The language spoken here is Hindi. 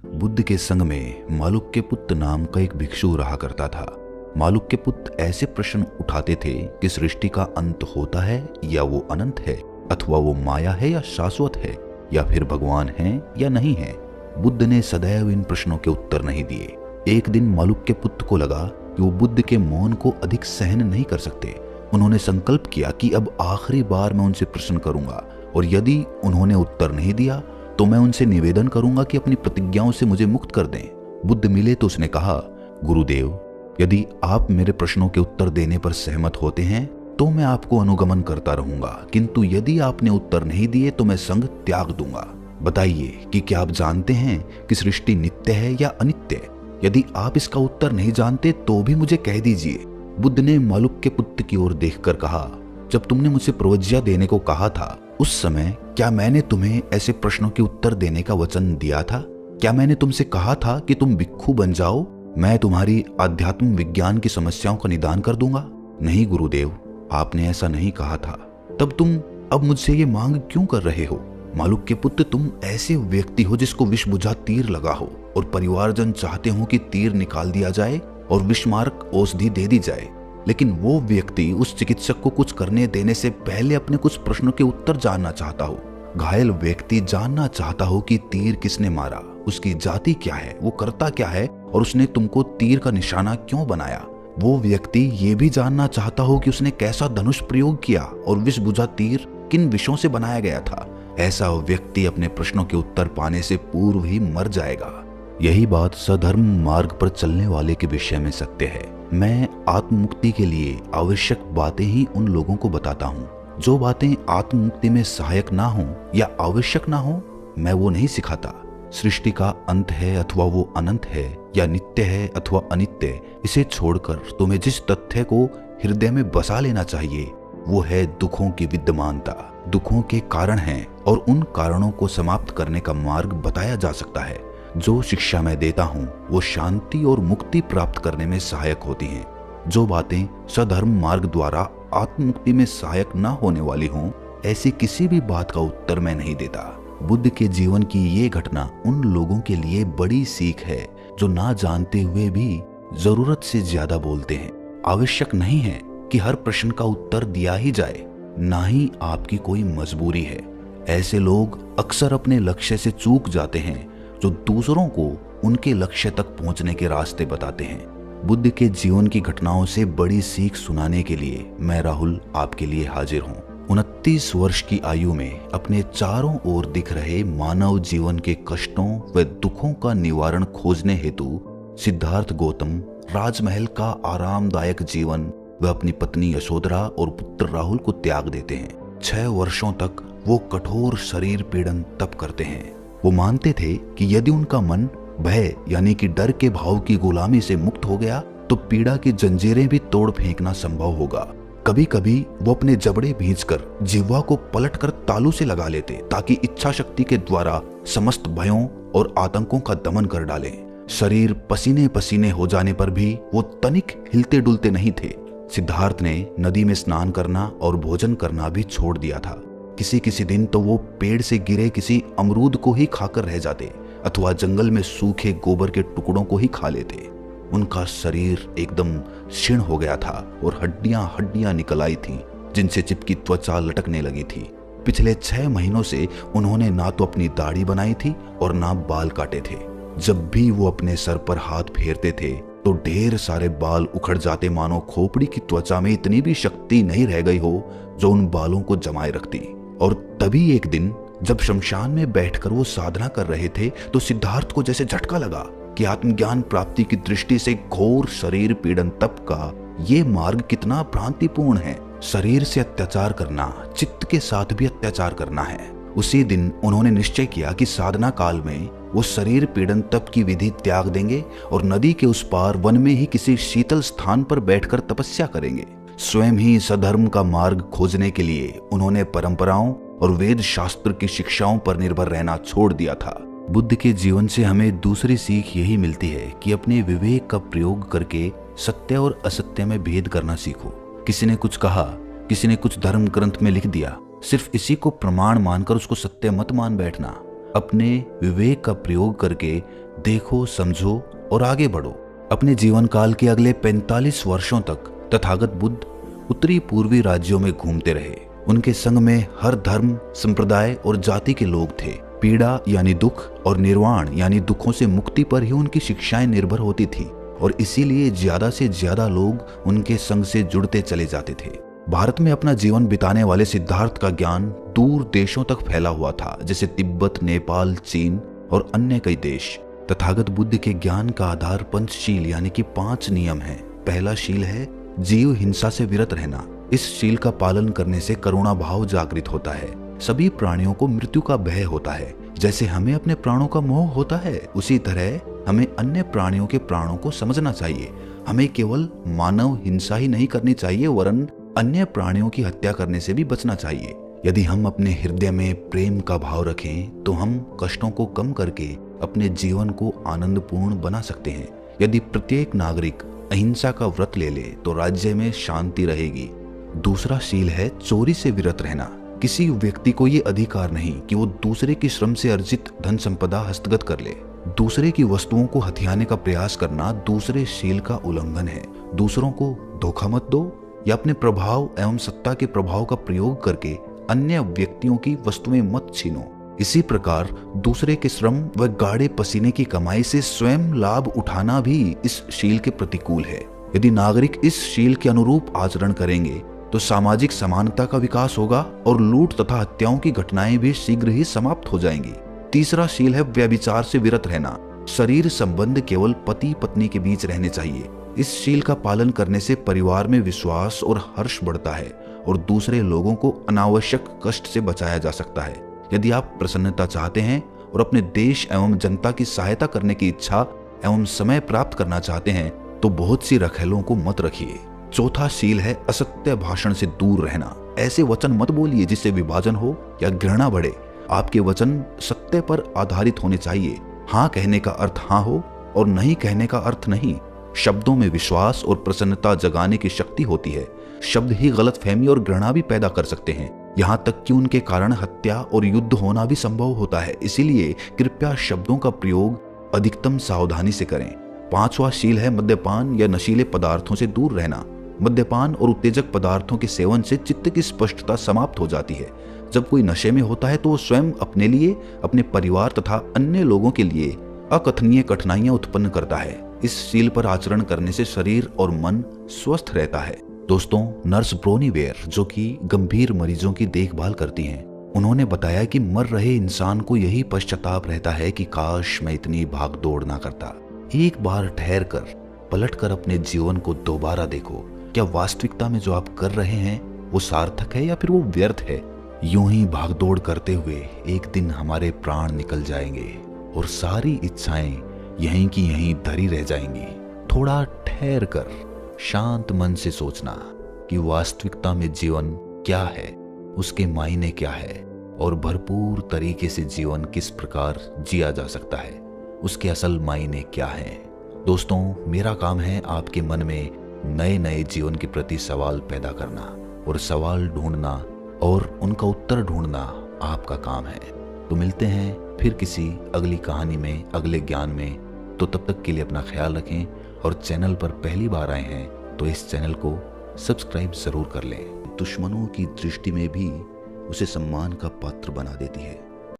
बुद्ध के संग में मालुक्य पुत्र नाम का एक भिक्षु रहा करता था। मालुक्य पुत्र ऐसे प्रश्न उठाते थे कि सृष्टि का अंत होता है या वो अनंत है, अथवा वो माया है या शाश्वत है, या फिर भगवान है या नहीं है। बुद्ध ने सदैव इन प्रश्नों के उत्तर नहीं दिए। एक दिन मालुक्य पुत्र को लगा कि वो बुद्ध के मौन को अधिक सहन नहीं कर सकते। उन्होंने संकल्प किया कि अब आखिरी बार मैं उनसे प्रश्न करूंगा, और यदि उन्होंने उत्तर नहीं दिया तो मैं उनसे निवेदन करूंगा कि अपनी प्रतिज्ञाओं से मुझे मुक्त कर दें। बुद्ध मिले तो उसने कहा, गुरुदेव, यदि आप मेरे प्रश्नों के उत्तर देने पर सहमत होते हैं तो मैं आपको अनुगमन करता रहूंगा, किंतु यदि आपने उत्तर नहीं दिए तो मैं संग त्याग दूंगा। बताइए कि क्या आप जानते हैं कि सृष्टि नित्य है या अनित्य? यदि आप इसका उत्तर नहीं जानते तो भी मुझे कह दीजिए। बुद्ध ने मालुक्य पुत्र की ओर देखकर कहा, जब तुमने मुझे प्रवज्ञा देने को कहा था उस समय क्या मैंने तुम्हें ऐसे प्रश्नों के उत्तर देने का वचन दिया था? क्या मैंने तुमसे कहा था कि तुम भिक्षु बन जाओ, मैं तुम्हारी आध्यात्म विज्ञान की समस्याओं का निदान कर दूंगा? नहीं गुरुदेव, आपने ऐसा नहीं कहा था। तब तुम अब मुझसे ये मांग क्यों कर रहे हो? मालुक्य पुत्र, तुम ऐसे व्यक्ति हो जिसको विष बुझा तीर लगा हो और परिवारजन चाहते हो कि तीर निकाल दिया जाए और विषमारक औषधि दे दी जाए, लेकिन वो व्यक्ति उस चिकित्सक को कुछ करने देने से पहले अपने कुछ प्रश्नों के उत्तर जानना चाहता हो। घायल व्यक्ति जानना चाहता हो कि तीर किसने मारा, उसकी जाति क्या है, वो करता क्या है और उसने तुमको तीर का निशाना क्यों बनाया। वो व्यक्ति ये भी जानना चाहता हो कि उसने कैसा धनुष प्रयोग किया और विष बुझा तीर किन विषयों से बनाया गया था। ऐसा व्यक्ति अपने प्रश्नों के उत्तर पाने से पूर्व ही मर जाएगा। यही बात सधर्म मार्ग पर चलने वाले के विषय में सत्य है। मैं आत्ममुक्ति के लिए आवश्यक बातें ही उन लोगों को बताता हूँ। जो बातें आत्ममुक्ति में सहायक ना हो या आवश्यक ना हो, मैं वो नहीं सिखाता। सृष्टि का अंत है अथवा वो अनंत है, या नित्य है अथवा अनित्य, इसे छोड़कर तुम्हें जिस तथ्य को हृदय में बसा लेना चाहिए वो है दुखों की विद्यमानता। दुखों के कारण हैं और उन कारणों को समाप्त करने का मार्ग बताया जा सकता है। जो शिक्षा मैं देता हूँ वो शांति और मुक्ति प्राप्त करने में सहायक होती हैं। जो बातें सधर्म मार्ग द्वारा आत्ममुक्ति में सहायक न होने वाली हों, ऐसी किसी भी बात का उत्तर मैं नहीं देता। बुद्ध के जीवन की ये घटना उन लोगों के लिए बड़ी सीख है जो ना जानते हुए भी जरूरत से ज्यादा बोलते हैं। आवश्यक नहीं है कि हर प्रश्न का उत्तर दिया ही जाए, ना ही आपकी कोई मजबूरी है। ऐसे लोग अक्सर अपने लक्ष्य से चूक जाते हैं जो दूसरों को उनके लक्ष्य तक पहुंचने के रास्ते बताते हैं। बुद्ध के जीवन की घटनाओं से बड़ी सीख सुनाने के लिए मैं राहुल आपके लिए हाजिर हूँ। 29 वर्ष की आयु में अपने चारों ओर दिख रहे मानव जीवन के कष्टों व दुखों का निवारण खोजने हेतु सिद्धार्थ गौतम राजमहल का आरामदायक जीवन व अपनी पत्नी यशोधरा और पुत्र राहुल को त्याग देते हैं। 6 वर्षों तक वो कठोर शरीर पीड़न तप करते हैं। वो मानते थे कि यदि उनका मन भय यानी कि डर के भाव की गुलामी से मुक्त हो गया तो पीड़ा की जंजीरें भी तोड़ फेंकना संभव होगा। कभी कभी वो अपने जबड़े भींचकर जिह्वा को पलटकर तालू से लगा लेते ताकि इच्छा शक्ति के द्वारा समस्त भयों और आतंकों का दमन कर डालें। शरीर पसीने पसीने हो जाने पर भी वो तनिक हिलते डुलते नहीं थे। सिद्धार्थ ने नदी में स्नान करना और भोजन करना भी छोड़ दिया था। किसी किसी दिन तो वो पेड़ से गिरे किसी अमरूद को ही खाकर रह जाते अथवा जंगल में सूखे गोबर के टुकड़ों को ही खा लेते। उनका शरीर एकदम क्षीण हो गया था और हड्डियां हड्डियां निकल आई थीं, जिनसे चिपकी त्वचा लटकने लगी थी। पिछले 6 महीनों से उन्होंने ना तो अपनी दाढ़ी बनाई थी और ना बाल काटे थे। जब भी वो अपने सर पर हाथ फेरते थे तो ढेर सारे बाल उखड़ जाते, मानो खोपड़ी की त्वचा में इतनी भी शक्ति नहीं रह गई हो जो उन बालों को जमाए रखती। और तभी एक दिन जब शमशान में बैठकर वो साधना कर रहे थे तो सिद्धार्थ को जैसे झटका लगा कि आत्मज्ञान प्राप्ति की दृष्टि से घोर शरीर पीड़न तप का ये मार्ग कितना भ्रांतिपूर्ण है। शरीर से अत्याचार करना चित्त के साथ भी अत्याचार करना है। उसी दिन उन्होंने निश्चय किया कि साधना काल में वो शरीर पीड़न तप की विधि त्याग देंगे और नदी के उस पार वन में ही किसी शीतल स्थान पर बैठकर तपस्या करेंगे। स्वयं ही सधर्म का मार्ग खोजने के लिए उन्होंने परंपराओं और वेद शास्त्र की शिक्षाओं पर निर्भर रहना छोड़ दिया था। बुद्ध के जीवन से हमें दूसरी सीख यही मिलती है कि अपने विवेक का प्रयोग करके सत्य और असत्य में भेद करना सीखो। किसी ने कुछ कहा, किसी ने कुछ धर्म ग्रंथ में लिख दिया, सिर्फ इसी को प्रमाण मानकर उसको सत्य मत मान बैठना। अपने विवेक का प्रयोग करके देखो, समझो और आगे बढ़ो। अपने जीवन काल के अगले 45 वर्षों तक तथागत बुद्ध उत्तरी पूर्वी राज्यों में घूमते रहे। उनके संग में हर धर्म, संप्रदाय और जाति के लोग थे। पीड़ा यानी दुख और निर्वाण यानी दुखों से मुक्ति पर ही उनकी शिक्षाएं निर्भर होती थी और इसीलिए ज्यादा से ज्यादा लोग उनके संग से जुड़ते चले जाते थे। भारत में अपना जीवन बिताने वाले सिद्धार्थ का ज्ञान दूर देशों तक फैला हुआ था, जैसे तिब्बत, नेपाल, चीन और अन्य कई देश। तथागत बुद्ध के ज्ञान का आधार पंचशील यानी कि 5 नियम है। पहला शील है जीव हिंसा से विरत रहना। इस शील का पालन करने से करुणा भाव जागृत होता है। सभी प्राणियों को मृत्यु का भय होता है। जैसे हमें अपने प्राणों का मोह होता है, उसी तरह हमें अन्य प्राणियों के प्राणों को समझना चाहिए। हमें केवल मानव हिंसा ही नहीं करनी चाहिए, वरन अन्य प्राणियों की हत्या करने से भी बचना चाहिए। यदि हम अपने हृदय में प्रेम का भाव रखें तो हम कष्टों को कम करके अपने जीवन को आनंदपूर्ण बना सकते हैं। यदि प्रत्येक नागरिक अहिंसा का व्रत ले ले तो राज्य में शांति रहेगी। दूसरा शील है चोरी से विरत रहना। किसी व्यक्ति को ये अधिकार नहीं कि वो दूसरे की श्रम से अर्जित धन संपदा हस्तगत कर ले। दूसरे की वस्तुओं को हथियाने का प्रयास करना दूसरे शील का उल्लंघन है। दूसरों को धोखा मत दो या अपने प्रभाव एवं सत्ता के प्रभाव का प्रयोग करके अन्य व्यक्तियों की वस्तुएं मत छीनो। इसी प्रकार दूसरे के श्रम व गाढ़े पसीने की कमाई से स्वयं लाभ उठाना भी इस शील के प्रतिकूल है। यदि नागरिक इस शील के अनुरूप आचरण करेंगे तो सामाजिक समानता का विकास होगा और लूट तथा हत्याओं की घटनाएं भी शीघ्र ही समाप्त हो जाएंगी। तीसरा शील है व्यभिचार से विरत रहना। शरीर संबंध केवल पति पत्नी के बीच रहने चाहिए। इस शील का पालन करने से परिवार में विश्वास और हर्ष बढ़ता है और दूसरे लोगों को अनावश्यक कष्ट से बचाया जा सकता है। यदि आप प्रसन्नता चाहते हैं और अपने देश एवं जनता की सहायता करने की इच्छा एवं समय प्राप्त करना चाहते हैं तो बहुत सी रखेलों को मत रखिए। चौथा शील है असत्य भाषण से दूर रहना। ऐसे वचन मत बोलिए जिससे विभाजन हो या घृणा बढ़े। आपके वचन सत्य पर आधारित होने चाहिए। हाँ कहने का अर्थ हाँ हो और नहीं कहने का अर्थ नहीं। शब्दों में विश्वास और प्रसन्नता जगाने की शक्ति होती है। शब्द ही गलतफहमी और घृणा भी पैदा कर सकते हैं, यहाँ तक कि उनके कारण हत्या और युद्ध होना भी संभव होता है। इसीलिए कृपया शब्दों का प्रयोग अधिकतम सावधानी से करें। पांचवा शील है मद्यपान या नशीले पदार्थों से दूर रहना। मद्यपान और उत्तेजक पदार्थों के सेवन से चित्त की स्पष्टता समाप्त हो जाती है। जब कोई नशे में होता है तो वो स्वयं अपने लिए, अपने परिवार तथा अन्य लोगों के लिए अकथनीय कठिनाइयां उत्पन्न करता है। इस शील पर आचरण करने से शरीर और मन स्वस्थ रहता है। दोस्तों, नर्स ब्रोनी वेयर, जो कि गंभीर मरीजों की देखभाल करती हैं, उन्होंने बताया कि मर रहे इंसान को यही पश्चाताप रहता है कि काश मैं इतनी भाग दौड़ ना करता। एक बार ठहर कर पलट कर अपने जीवन को दोबारा देखो। क्या वास्तविकता में जो आप कर रहे हैं वो सार्थक है या फिर वो व्यर्थ है? यूं ही भागदौड़ करते हुए एक दिन हमारे प्राण निकल जाएंगे और सारी इच्छाएं यहीं की यहीं धरी रह जाएंगी। थोड़ा ठहर कर शांत मन से सोचना कि वास्तविकता में जीवन क्या है, उसके मायने क्या है और भरपूर तरीके से जीवन किस प्रकार जिया जा सकता है, उसके असल मायने क्या है। दोस्तों, मेरा काम है आपके मन में नए नए जीवन के प्रति सवाल पैदा करना और सवाल ढूंढना और उनका उत्तर ढूंढना आपका काम है। तो मिलते हैं फिर किसी अगली कहानी में, अगले ज्ञान में। तो तब तक के लिए अपना ख्याल रखें और चैनल पर पहली बार आए हैं तो इस चैनल को सब्सक्राइब जरूर कर लें। दुश्मनों की दृष्टि में भी उसे सम्मान का पात्र बना देती है।